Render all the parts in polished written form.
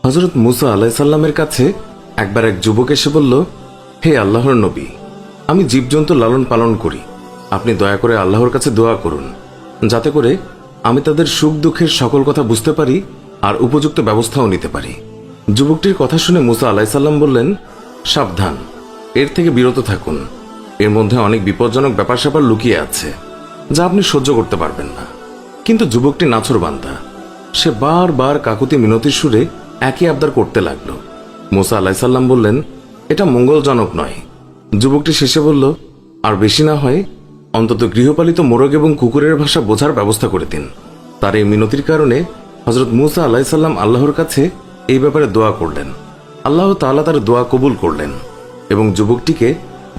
হযরত মুসা আলাইহিসসালামের কাছে একবার এক যুবক এসে বলল, হে আল্লাহর নবী, আমি জীবজন্তু লালন পালন করি। আপনি দয়া করে আল্লাহর কাছে দোয়া করুন, যাতে করে আমি তাদের সুখ দুঃখের সকল কথা বুঝতে পারি আর উপযুক্ত ব্যবস্থাও নিতে পারি। যুবকটির কথা শুনে মুসা আলাইহিসসালাম বললেন, সাবধান, এর থেকে বিরত থাকুন। এর মধ্যে অনেক বিপজ্জনক ব্যাপার স্যাপার লুকিয়ে আছে, যা আপনি সহ্য করতে পারবেন না। কিন্তু যুবকটি নাছোড়বান্দা, সে বারবার কাকুতি মিনতির সুরে একই আবদার করতে লাগলো। মুসা আলাইহিসসালাম বললেন, এটা মঙ্গলজনক নয়। যুবকটি শেষে বলল, আর বেশি না হয় অন্তত গৃহপালিত মোরগ এবং কুকুরের ভাষা বোঝার ব্যবস্থা করে দিন। তার এই মিনতির কারণে হযরত মুসা আলাইহিসসালাম আল্লাহর কাছে এই ব্যাপারে দোয়া করলেন। আল্লাহ তাআলা তার দোয়া কবুল করলেন এবং যুবকটিকে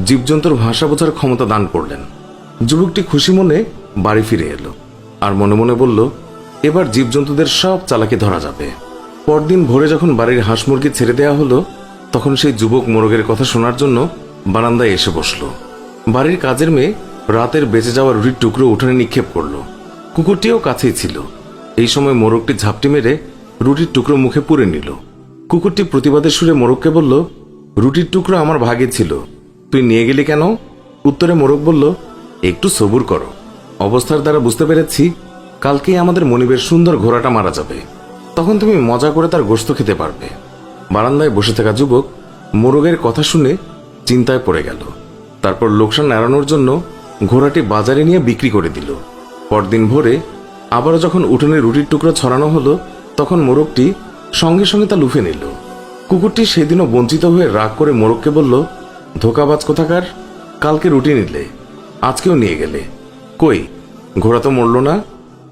জীবজন্তুর ভাষা বোঝার ক্ষমতা দান করলেন। যুবকটি খুশি মনে বাড়ি ফিরে এলো আর মনে মনে বলল, এবার জীবজন্তুদের সব চালাকি ধরা যাবে। পরদিন ভোরে যখন বাড়ির হাঁস মুরগি ছেড়ে দেওয়া হলো, তখন সেই যুবক মোরগের কথা শোনার জন্য বারান্দায় এসে বসল। বাড়ির কাজের মেয়ে রাতের বেঁচে যাওয়া রুটির টুকরো উঠোনে নিক্ষেপ করলো। কুকুরটিও কাছেই ছিল। এই সময় মোরগটি ঝাপটি মেরে রুটির টুকরো মুখে পুরে নিল। কুকুরটি প্রতিবাদের সুরে মোরগকে বলল, রুটির টুকরো আমার ভাগে ছিল, তুই নিয়ে গেলি কেন? উত্তরে মোরগ বলল, একটু সবুর করো, অবস্থার দ্বারা বুঝতে পেরেছি কালকেই আমাদের মনিবের সুন্দর ঘোড়াটা মারা যাবে, তখন তুমি মজা করে তার গোশত খেতে পারবে। বারান্দায় বসে থাকা যুবক মোরগের কথা শুনে চিন্তায় পড়ে গেল। তারপর লোকসান এড়ানোর জন্য ঘোড়াটি বাজারে নিয়ে বিক্রি করে দিল। পরদিন ভোরে আবারও যখন উঠোনে রুটির টুকরো ছড়ানো হলো, তখন মোরগটি সঙ্গে সঙ্গে তা লুফে নিল। কুকুরটি সেদিনও বঞ্চিত হয়ে রাগ করে মোরগকে বলল, ধোকাবাজ কোথাকার, কালকে রুটি নিলে, আজকেও নিয়ে গেলে, কই ঘোড়া তো মরল না,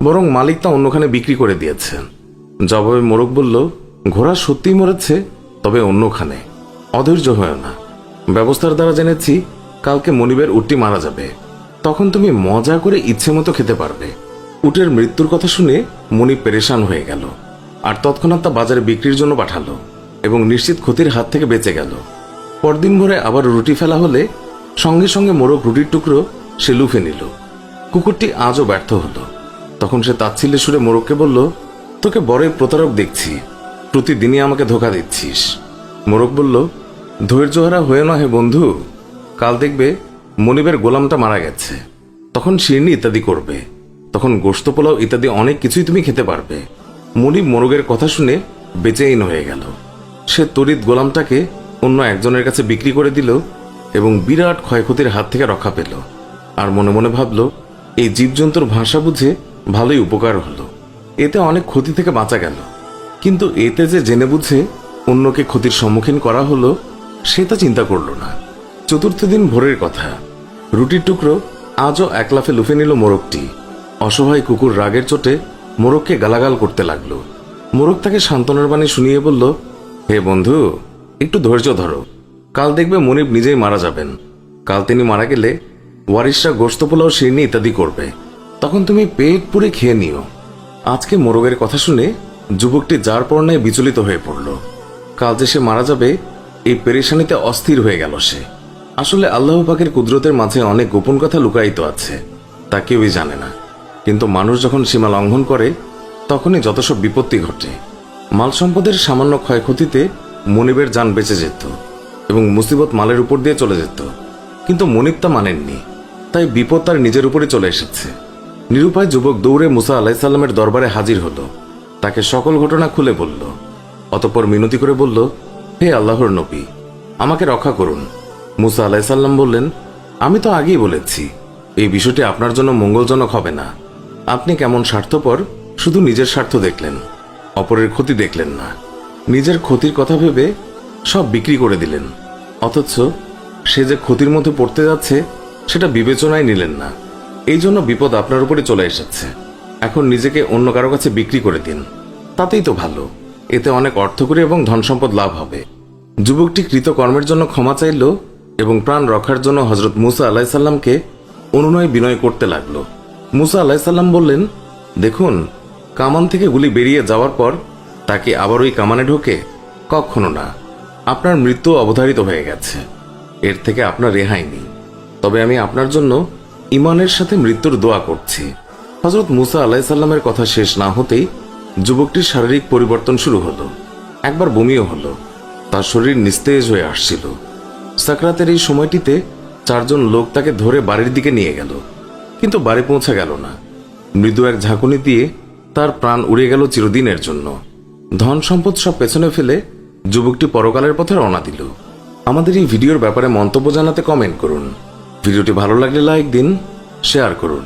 বরং মালিক তা অন্যখানে বিক্রি করে দিয়েছে। জবাবে মোরগ বলল, ঘোড়া সত্যিই মরেছে, তবে অন্যখানে। অধৈর্য হয় না, ব্যবস্থার দ্বারা জেনেছি কালকে মনিবের উটটি মারা যাবে, তখন তুমি মজা করে ইচ্ছে মতো খেতে পারবে। উটের মৃত্যুর কথা শুনে মনিব পেরেশান হয়ে গেল আর তৎক্ষণাৎ তা বাজারে বিক্রির জন্য পাঠালো এবং নিশ্চিত ক্ষতির হাত থেকে বেঁচে গেল। পরদিন ভোরে আবার রুটি ফেলা হলে সঙ্গে সঙ্গে মোরগ রুটির টুকরো সে লুফে নিল। কুকুরটি আজও ব্যর্থ হলো। তখন সে তাচ্ছিল্যের সুরে মোরগকে বলল, তোকে বড়ই প্রতারক দেখছি, প্রতিদিনই আমাকে ধোকা দিচ্ছিস। মোরগ বলল, ধৈর্যহারা হয়ে না হে বন্ধু, কাল দেখবে মনিবের গোলামটা মারা গেছে, তখন শিরনি ইত্যাদি করবে, তখন গোশত পোলাও ইত্যাদি অনেক কিছুই তুমি খেতে পারবে। মনিব মোরগের কথা শুনে বেচেইন হয়ে গেল। সে তড়িৎ গোলামটাকে অন্য একজনের কাছে বিক্রি করে দিল এবং বিরাট ক্ষয়ক্ষতির হাত থেকে রক্ষা পেল। আর মনে মনে ভাবল, এই জীবজন্তুর ভাষা বুঝে ভালোই উপকার হলো, এতে অনেক ক্ষতি থেকে বাঁচা গেল। কিন্তু এতে যে জেনে বুঝে অন্যকে ক্ষতির সম্মুখীন করা হলো, সে তা চিন্তা করল না। চতুর্থ দিন ভোরের কথা, রুটির টুকরো আজও এক লাফে লুফে নিল মোরগটি। অসহায় কুকুর রাগের চোটে মোরগকে গালাগাল করতে লাগলো। মোরগ তাকে সান্ত্বনার বাণী শুনিয়ে বলল, হে বন্ধু, একটু ধৈর্য ধরো, কাল দেখবে মনিব নিজেই মারা যাবেন। কাল তিনি মারা গেলে ওয়ারিশরা গোশত পোলাও শিরনি ইত্যাদি করবে, তখন তুমি পেট পুরে খেয়ে নিও। আজকে মোরগের কথা শুনে যুবকটি যার পর্ণায় বিচলিত হয়ে পড়ল। কাল যে সে মারা যাবে এই পেরেশানিতে অস্থির হয়ে গেল সে। আসলে আল্লাহ পাকের কুদরতের মাঝে অনেক গোপন কথা লুকায়িত আছে, তা কেউই জানে না। কিন্তু মানুষ যখন সীমা লঙ্ঘন করে, তখনই যত সব বিপত্তি ঘটে। মাল সম্পদের সামান্য ক্ষয়ক্ষতিতে মনিবের জান বেঁচে যেত এবং মুসিবত মালের উপর দিয়ে চলে যেত, কিন্তু মনিব তা মানেননি, তাই বিপদ তার নিজের উপরে চলে এসেছে। নিরুপায় যুবক দৌড়ে মুসা আলাইহিসসালামের দরবারে হাজির হলো, তাকে সকল ঘটনা খুলে বলল। অতঃপর মিনতি করে বলল, হে আল্লাহর নবী, আমাকে রক্ষা করুন। মুসা আলাইহিসসালাম বললেন, আমি তো আগেই বলেছি এই বিষয়টি আপনার জন্য মঙ্গলজনক হবে না। আপনি কেমন স্বার্থপর, শুধু নিজের স্বার্থ দেখলেন, অপরের ক্ষতি দেখলেন না। নিজের ক্ষতির কথা ভেবে সব বিক্রি করে দিলেন, অথচ সে যে ক্ষতির মধ্যে পড়তে যাচ্ছে সেটা বিবেচনায় নিলেন না। এই জন্য বিপদ আপনার উপরে চলে এসেছে। এখন নিজেকে অন্য কারো কাছে বিক্রি করে দিন, তাতেই তো ভালো, এতে অনেক অর্থকরী এবং ধনসম্পদ লাভ হবে। যুবকটি কৃতকর্মের জন্য ক্ষমা চাইল এবং প্রাণ রক্ষার জন্য হযরত মুসা আলাইহিসসালামকে অনুনয় বিনয় করতে লাগল। মুসা আলাইহিসসালাম বললেন, দেখুন, কামান থেকে গুলি বেরিয়ে যাওয়ার পর তাকে আবার ওই কামানে ঢোকে? কখনো না। আপনার মৃত্যু অবধারিত হয়ে গেছে, এর থেকে আপনার রেহাই নেই। তবে আমি আপনার জন্য ইমানের সাথে মৃত্যুর দোয়া করছি। হযরত মুসা আলাইহিসসালামের কথা শেষ না হতেই যুবকটির শারীরিক পরিবর্তন শুরু হলো। একবার বমিও হলো। তার শরীর নিস্তেজ হয়ে আসছিল। সাকরাতের এই সময়টিতে 4 জন লোক তাকে ধরে বাড়ির দিকে নিয়ে গেল, কিন্তু বাড়ি পৌঁছে গেল না। মৃদু এক ঝাঁকুনি দিয়ে তার প্রাণ উড়ে গেল চিরদিনের জন্য। ধন সম্পদ সব পেছনে ফেলে যুবকটি পরকালের পথে রওনা দিল। আমাদের এই ভিডিওর ব্যাপারে মন্তব্য জানাতে কমেন্ট করুন। ভিডিওটি ভালো লাগলে লাইক দিন, শেয়ার করুন।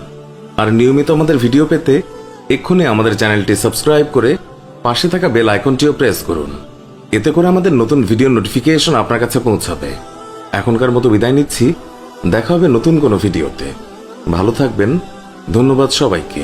আর নিয়মিত আমাদের ভিডিও পেতে এক্ষুনি আমাদের চ্যানেলটি সাবস্ক্রাইব করে পাশে থাকা বেল আইকনটিও প্রেস করুন। এতে করে আমাদের নতুন ভিডিও নোটিফিকেশন আপনার কাছে পৌঁছাবে। এখনকার মতো বিদায় নিচ্ছি। দেখা হবে নতুন কোনো ভিডিওতে। ভালো থাকবেন। ধন্যবাদ সবাইকে।